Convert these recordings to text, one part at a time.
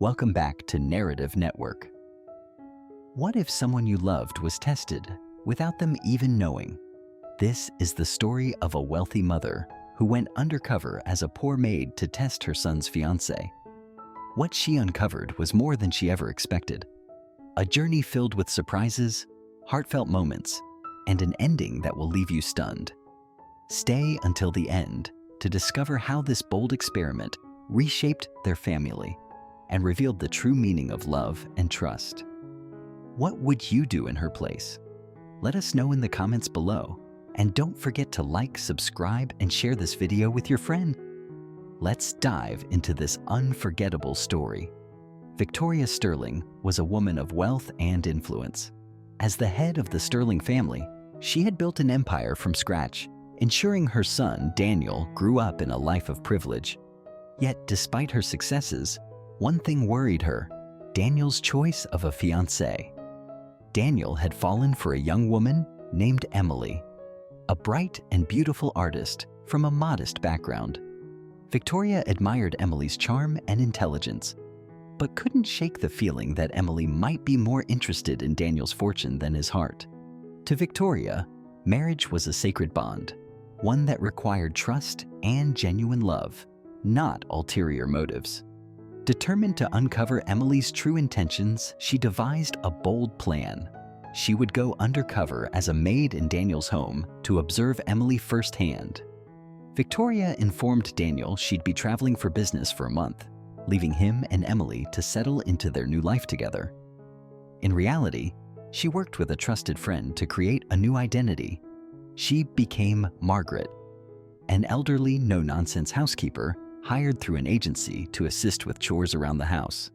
Welcome back to Narrative Network. What if someone you loved was tested without them even knowing? This is the story of a wealthy mother who went undercover as a poor maid to test her son's fiancé. What she uncovered was more than she ever expected. A journey filled with surprises, heartfelt moments, and an ending that will leave you stunned. Stay until the end to discover how this bold experiment reshaped their family and revealed the true meaning of love and trust. What would you do in her place? Let us know in the comments below. And don't forget to like, subscribe, and share this video with your friend. Let's dive into this unforgettable story. Victoria Sterling was a woman of wealth and influence. As the head of the Sterling family, she had built an empire from scratch, ensuring her son, Daniel, grew up in a life of privilege. Yet, despite her successes, one thing worried her: Daniel's choice of a fiancée. Daniel had fallen for a young woman named Emily, a bright and beautiful artist from a modest background. Victoria admired Emily's charm and intelligence, but couldn't shake the feeling that Emily might be more interested in Daniel's fortune than his heart. To Victoria, marriage was a sacred bond, one that required trust and genuine love, not ulterior motives. Determined to uncover Emily's true intentions, she devised a bold plan. She would go undercover as a maid in Daniel's home to observe Emily firsthand. Victoria informed Daniel she'd be traveling for business for a month, leaving him and Emily to settle into their new life together. In reality, she worked with a trusted friend to create a new identity. She became Margaret, an elderly, no-nonsense housekeeper hired through an agency to assist with chores around the house.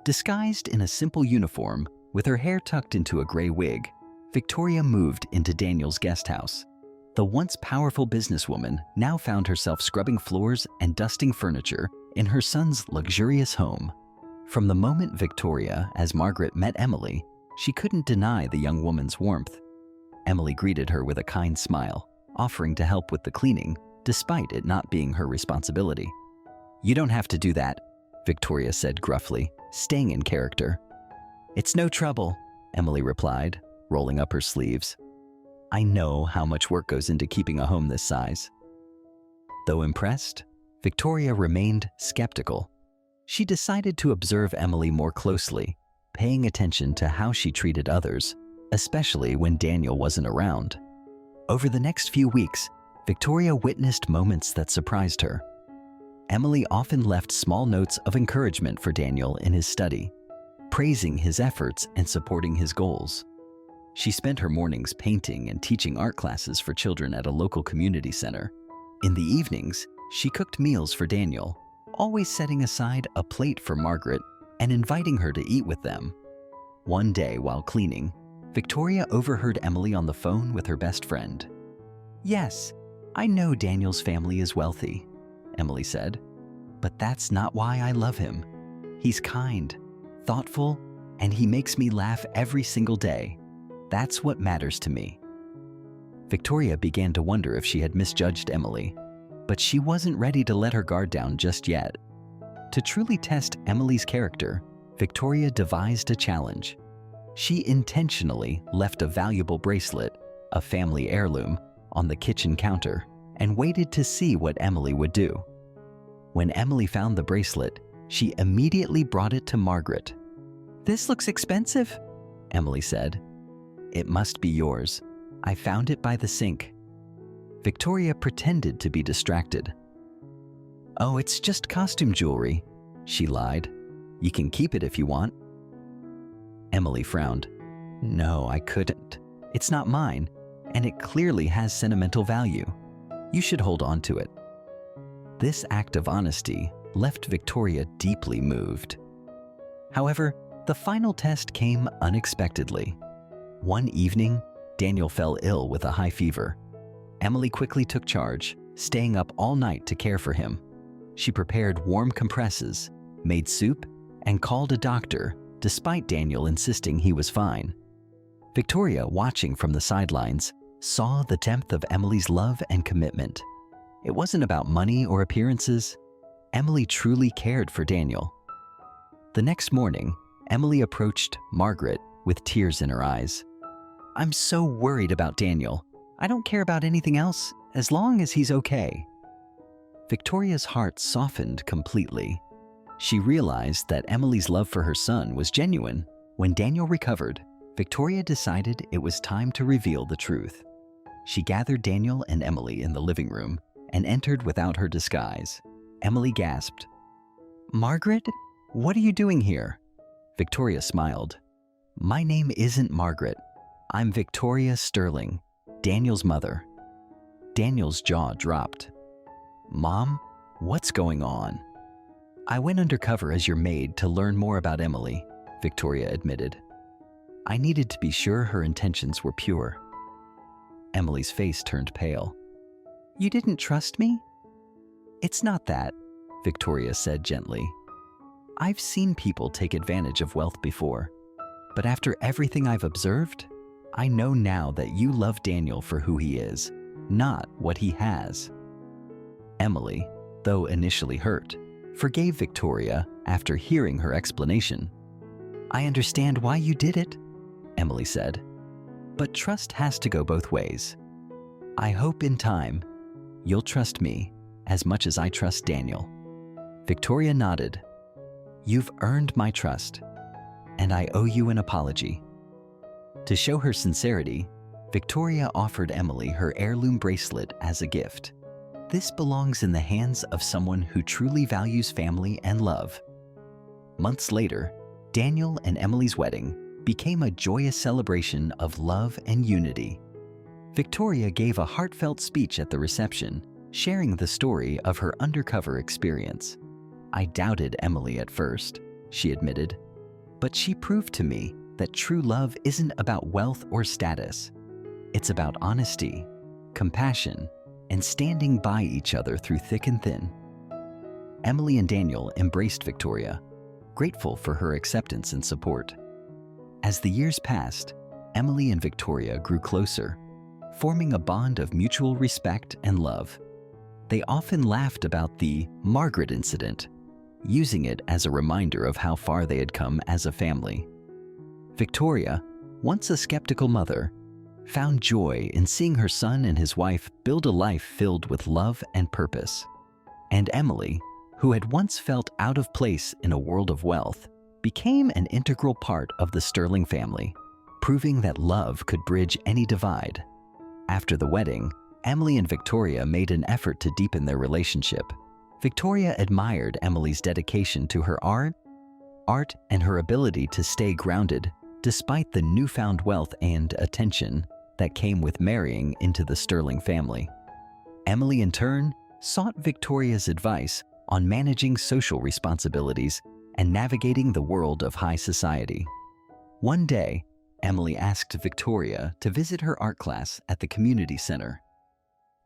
Disguised in a simple uniform, with her hair tucked into a gray wig, Victoria moved into Daniel's guest house. The once powerful businesswoman now found herself scrubbing floors and dusting furniture in her son's luxurious home. From the moment Victoria, as Margaret, met Emily, she couldn't deny the young woman's warmth. Emily greeted her with a kind smile, offering to help with the cleaning, despite it not being her responsibility. "You don't have to do that," Victoria said gruffly, staying in character. "It's no trouble," Emily replied, rolling up her sleeves. "I know how much work goes into keeping a home this size." Though impressed, Victoria remained skeptical. She decided to observe Emily more closely, paying attention to how she treated others, especially when Daniel wasn't around. Over the next few weeks, Victoria witnessed moments that surprised her. Emily often left small notes of encouragement for Daniel in his study, praising his efforts and supporting his goals. She spent her mornings painting and teaching art classes for children at a local community center. In the evenings, she cooked meals for Daniel, always setting aside a plate for Margaret and inviting her to eat with them. One day while cleaning, Victoria overheard Emily on the phone with her best friend. "Yes, I know Daniel's family is wealthy," Emily said, "but that's not why I love him. He's kind, thoughtful, and he makes me laugh every single day. That's what matters to me." Victoria began to wonder if she had misjudged Emily, but she wasn't ready to let her guard down just yet. To truly test Emily's character, Victoria devised a challenge. She intentionally left a valuable bracelet, a family heirloom, on the kitchen counter and waited to see what Emily would do. When Emily found the bracelet, she immediately brought it to Margaret. "This looks expensive," Emily said. "It must be yours. I found it by the sink." Victoria pretended to be distracted. "Oh, it's just costume jewelry," she lied. "You can keep it if you want." Emily frowned. "No, I couldn't. It's not mine, and it clearly has sentimental value. You should hold on to it." This act of honesty left Victoria deeply moved. However, the final test came unexpectedly. One evening, Daniel fell ill with a high fever. Emily quickly took charge, staying up all night to care for him. She prepared warm compresses, made soup, and called a doctor, despite Daniel insisting he was fine. Victoria, watching from the sidelines, saw the depth of Emily's love and commitment. It wasn't about money or appearances. Emily truly cared for Daniel. The next morning, Emily approached Margaret with tears in her eyes. "I'm so worried about Daniel. I don't care about anything else as long as he's okay." Victoria's heart softened completely. She realized that Emily's love for her son was genuine. When Daniel recovered, Victoria decided it was time to reveal the truth. She gathered Daniel and Emily in the living room and entered without her disguise. Emily gasped, "Margaret, what are you doing here?" Victoria smiled. "My name isn't Margaret. I'm Victoria Sterling, Daniel's mother." Daniel's jaw dropped. "Mom, what's going on?" "I went undercover as your maid to learn more about Emily," Victoria admitted. "I needed to be sure her intentions were pure." Emily's face turned pale. "You didn't trust me?" "It's not that," Victoria said gently. "I've seen people take advantage of wealth before, but after everything I've observed, I know now that you love Daniel for who he is, not what he has." Emily, though initially hurt, forgave Victoria after hearing her explanation. "I understand why you did it," Emily said, "but trust has to go both ways. I hope in time you'll trust me as much as I trust Daniel." Victoria nodded. "You've earned my trust, and I owe you an apology." To show her sincerity, Victoria offered Emily her heirloom bracelet as a gift. This belongs in the hands of someone who truly values family and love. Months later, Daniel and Emily's wedding became a joyous celebration of love and unity. Victoria gave a heartfelt speech at the reception, sharing the story of her undercover experience. "I doubted Emily at first," she admitted, "but she proved to me that true love isn't about wealth or status. It's about honesty, compassion, and standing by each other through thick and thin." Emily and Daniel embraced Victoria, grateful for her acceptance and support. As the years passed, Emily and Victoria grew closer, forming a bond of mutual respect and love. They often laughed about the Margaret incident, using it as a reminder of how far they had come as a family. Victoria, once a skeptical mother, found joy in seeing her son and his wife build a life filled with love and purpose. And Emily, who had once felt out of place in a world of wealth, became an integral part of the Sterling family, proving that love could bridge any divide. After the wedding, Emily and Victoria made an effort to deepen their relationship. Victoria admired Emily's dedication to her art, and her ability to stay grounded despite the newfound wealth and attention that came with marrying into the Sterling family. Emily, in turn, sought Victoria's advice on managing social responsibilities and navigating the world of high society. One day, Emily asked Victoria to visit her art class at the community center.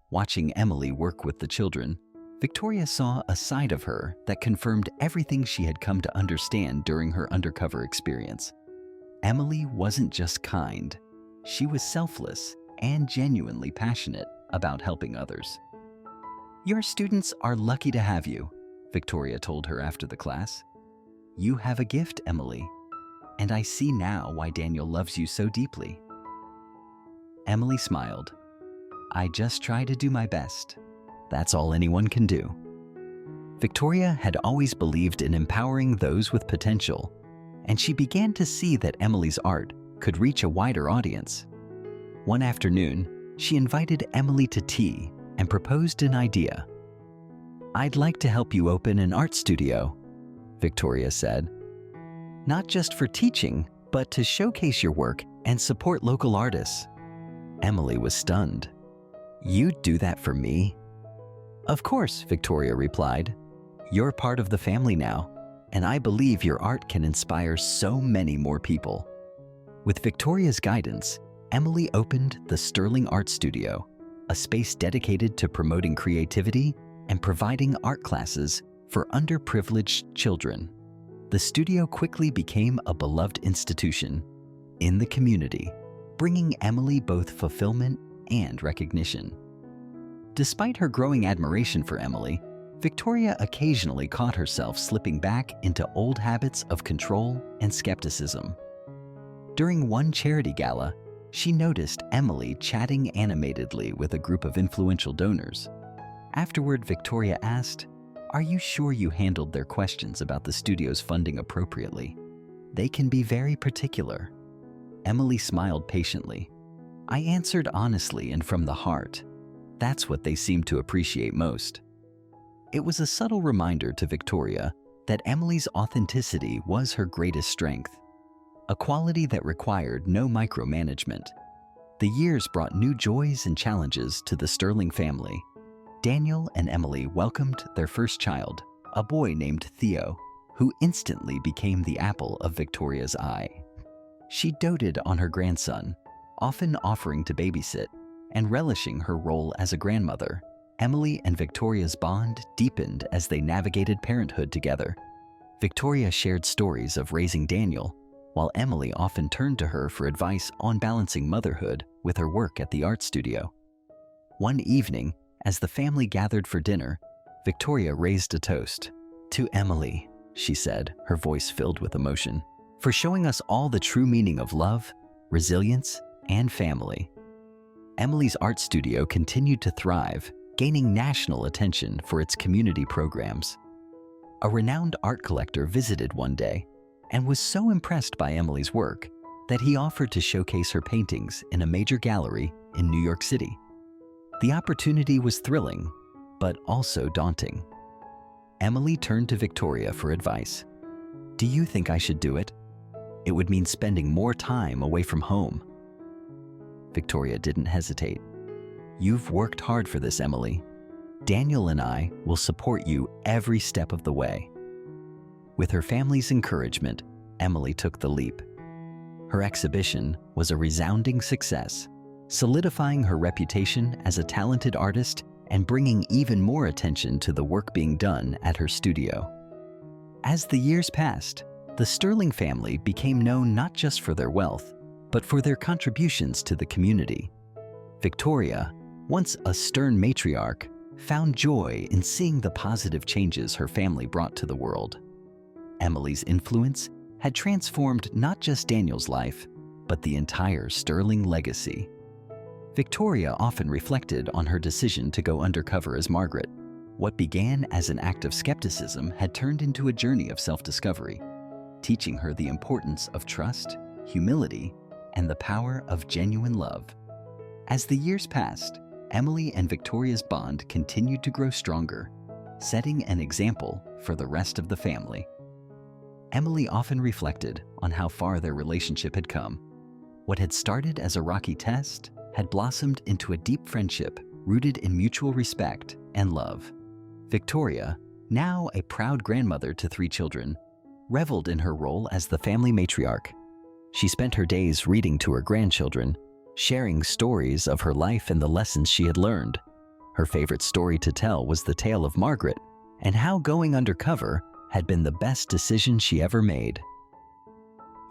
Watching Emily work with the children, Victoria saw a side of her that confirmed everything she had come to understand during her undercover experience. Emily wasn't just kind. She was selfless and genuinely passionate about helping others. "Your students are lucky to have you," Victoria told her after the class. "You have a gift, Emily, and I see now why Daniel loves you so deeply." Emily smiled. "I just try to do my best. That's all anyone can do." Victoria had always believed in empowering those with potential, and she began to see that Emily's art could reach a wider audience. One afternoon, she invited Emily to tea and proposed an idea. "I'd like to help you open an art studio," Victoria said. "Not just for teaching, but to showcase your work and support local artists." Emily was stunned. "You'd do that for me?" "Of course," Victoria replied. "You're part of the family now, and I believe your art can inspire so many more people." With Victoria's guidance, Emily opened the Sterling Art Studio, a space dedicated to promoting creativity and providing art classes for underprivileged children. The studio quickly became a beloved institution in the community, bringing Emily both fulfillment and recognition. Despite her growing admiration for Emily, Victoria occasionally caught herself slipping back into old habits of control and skepticism. During one charity gala, she noticed Emily chatting animatedly with a group of influential donors. Afterward, Victoria asked, "Are you sure you handled their questions about the studio's funding appropriately? They can be very particular." Emily smiled patiently. "I answered honestly and from the heart. That's what they seem to appreciate most." It was a subtle reminder to Victoria that Emily's authenticity was her greatest strength, a quality that required no micromanagement. The years brought new joys and challenges to the Sterling family. Daniel and Emily welcomed their first child, a boy named Theo, who instantly became the apple of Victoria's eye. She doted on her grandson, often offering to babysit and relishing her role as a grandmother. Emily and Victoria's bond deepened as they navigated parenthood together. Victoria shared stories of raising Daniel, while Emily often turned to her for advice on balancing motherhood with her work at the art studio. One evening, as the family gathered for dinner, Victoria raised a toast. "To Emily," she said, her voice filled with emotion, "for showing us all the true meaning of love, resilience, and family." Emily's art studio continued to thrive, gaining national attention for its community programs. A renowned art collector visited one day and was so impressed by Emily's work that he offered to showcase her paintings in a major gallery in New York City. The opportunity was thrilling, but also daunting. Emily turned to Victoria for advice. "Do you think I should do it? It would mean spending more time away from home." Victoria didn't hesitate. "You've worked hard for this, Emily. Daniel and I will support you every step of the way." With her family's encouragement, Emily took the leap. Her exhibition was a resounding success, solidifying her reputation as a talented artist and bringing even more attention to the work being done at her studio. As the years passed, the Sterling family became known not just for their wealth, but for their contributions to the community. Victoria, once a stern matriarch, found joy in seeing the positive changes her family brought to the world. Emily's influence had transformed not just Daniel's life, but the entire Sterling legacy. Victoria often reflected on her decision to go undercover as Margaret. What began as an act of skepticism had turned into a journey of self-discovery, teaching her the importance of trust, humility, and the power of genuine love. As the years passed, Emily and Victoria's bond continued to grow stronger, setting an example for the rest of the family. Emily often reflected on how far their relationship had come. What had started as a rocky test had blossomed into a deep friendship rooted in mutual respect and love. Victoria, now a proud grandmother to 3 children, reveled in her role as the family matriarch. She spent her days reading to her grandchildren, sharing stories of her life and the lessons she had learned. Her favorite story to tell was the tale of Margaret and how going undercover had been the best decision she ever made.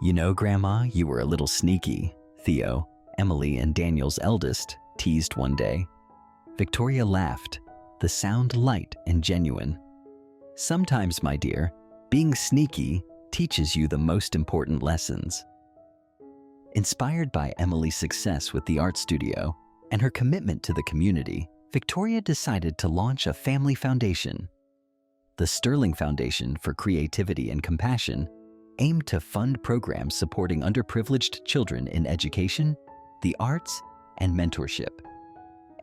"You know, Grandma, you were a little sneaky," Theo, Emily and Daniel's eldest, teased one day. Victoria laughed, the sound light and genuine. "Sometimes, my dear, being sneaky teaches you the most important lessons." Inspired by Emily's success with the art studio and her commitment to the community, Victoria decided to launch a family foundation. The Sterling Foundation for Creativity and Compassion aimed to fund programs supporting underprivileged children in education, the arts, and mentorship.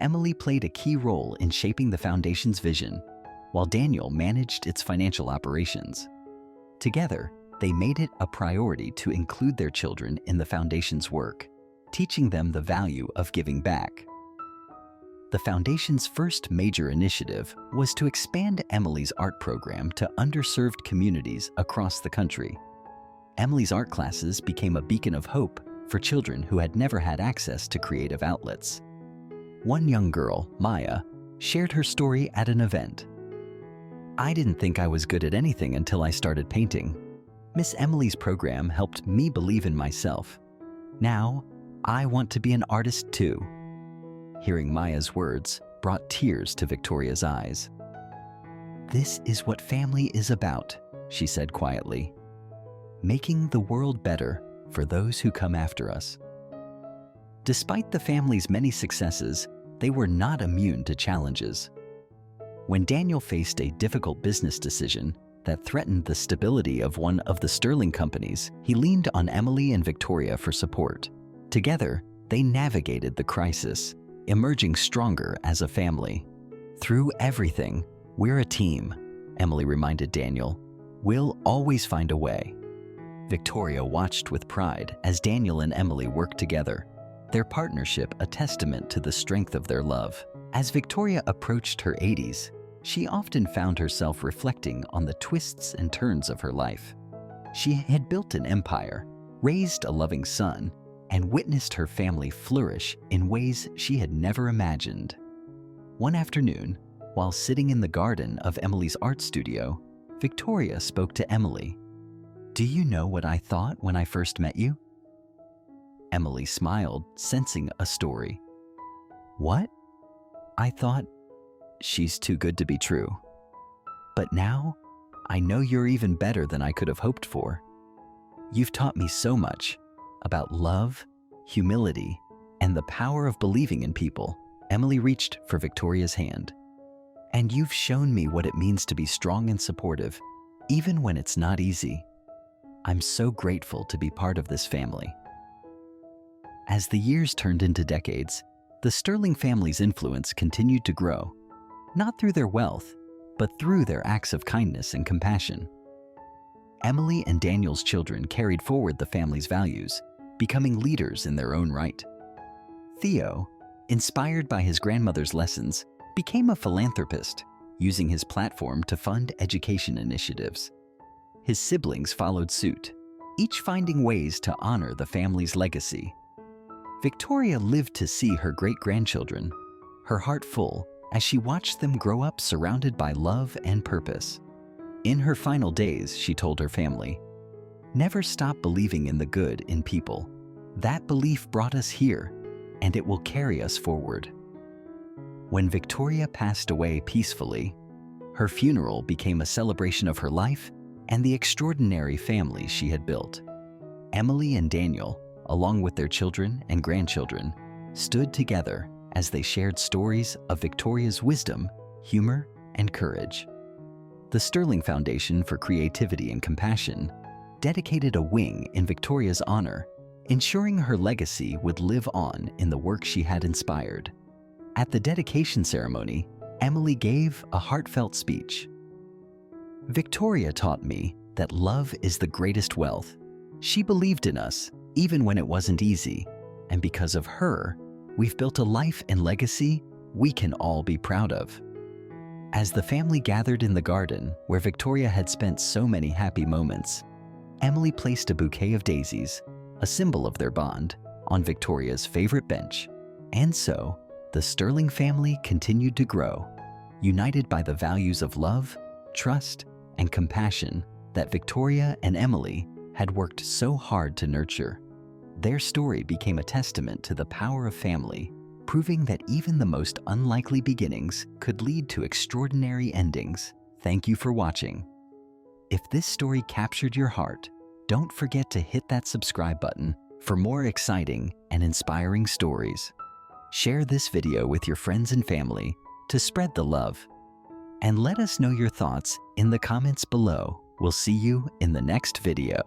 Emily played a key role in shaping the foundation's vision, while Daniel managed its financial operations. Together, they made it a priority to include their children in the foundation's work, teaching them the value of giving back. The foundation's first major initiative was to expand Emily's art program to underserved communities across the country. Emily's art classes became a beacon of hope for children who had never had access to creative outlets. One young girl, Maya, shared her story at an event. "I didn't think I was good at anything until I started painting. Miss Emily's program helped me believe in myself. Now, I want to be an artist too." Hearing Maya's words brought tears to Victoria's eyes. "This is what family is about," she said quietly. "Making the world better for those who come after us." Despite the family's many successes, they were not immune to challenges. When Daniel faced a difficult business decision that threatened the stability of one of the Sterling companies, he leaned on Emily and Victoria for support. Together, they navigated the crisis, emerging stronger as a family. "Through everything, we're a team," Emily reminded Daniel. "We'll always find a way." Victoria watched with pride as Daniel and Emily worked together, their partnership a testament to the strength of their love. As Victoria approached her 80s, she often found herself reflecting on the twists and turns of her life. She had built an empire, raised a loving son, and witnessed her family flourish in ways she had never imagined. One afternoon, while sitting in the garden of Emily's art studio, Victoria spoke to Emily. "Do you know what I thought when I first met you?" Emily smiled, sensing a story. "What?" "I thought, she's too good to be true. But now, I know you're even better than I could have hoped for. You've taught me so much about love, humility, and the power of believing in people." Emily reached for Victoria's hand. "And you've shown me what it means to be strong and supportive, even when it's not easy. I'm so grateful to be part of this family." As the years turned into decades, the Sterling family's influence continued to grow, not through their wealth, but through their acts of kindness and compassion. Emily and Daniel's children carried forward the family's values, becoming leaders in their own right. Theo, inspired by his grandmother's lessons, became a philanthropist, using his platform to fund education initiatives. His siblings followed suit, each finding ways to honor the family's legacy. Victoria lived to see her great-grandchildren, her heart full as she watched them grow up surrounded by love and purpose. In her final days, she told her family, "Never stop believing in the good in people. That belief brought us here, and it will carry us forward." When Victoria passed away peacefully, her funeral became a celebration of her life and the extraordinary family she had built. Emily and Daniel, along with their children and grandchildren, stood together as they shared stories of Victoria's wisdom, humor, and courage. The Sterling Foundation for Creativity and Compassion dedicated a wing in Victoria's honor, ensuring her legacy would live on in the work she had inspired. At the dedication ceremony, Emily gave a heartfelt speech. "Victoria taught me that love is the greatest wealth. She believed in us, even when it wasn't easy, and because of her, we've built a life and legacy we can all be proud of." As the family gathered in the garden where Victoria had spent so many happy moments, Emily placed a bouquet of daisies, a symbol of their bond, on Victoria's favorite bench. And so, the Sterling family continued to grow, united by the values of love, trust, and compassion that Victoria and Emily had worked so hard to nurture. Their story became a testament to the power of family, proving that even the most unlikely beginnings could lead to extraordinary endings. Thank you for watching. If this story captured your heart, don't forget to hit that subscribe button for more exciting and inspiring stories. Share this video with your friends and family to spread the love. And let us know your thoughts in the comments below. We'll see you in the next video.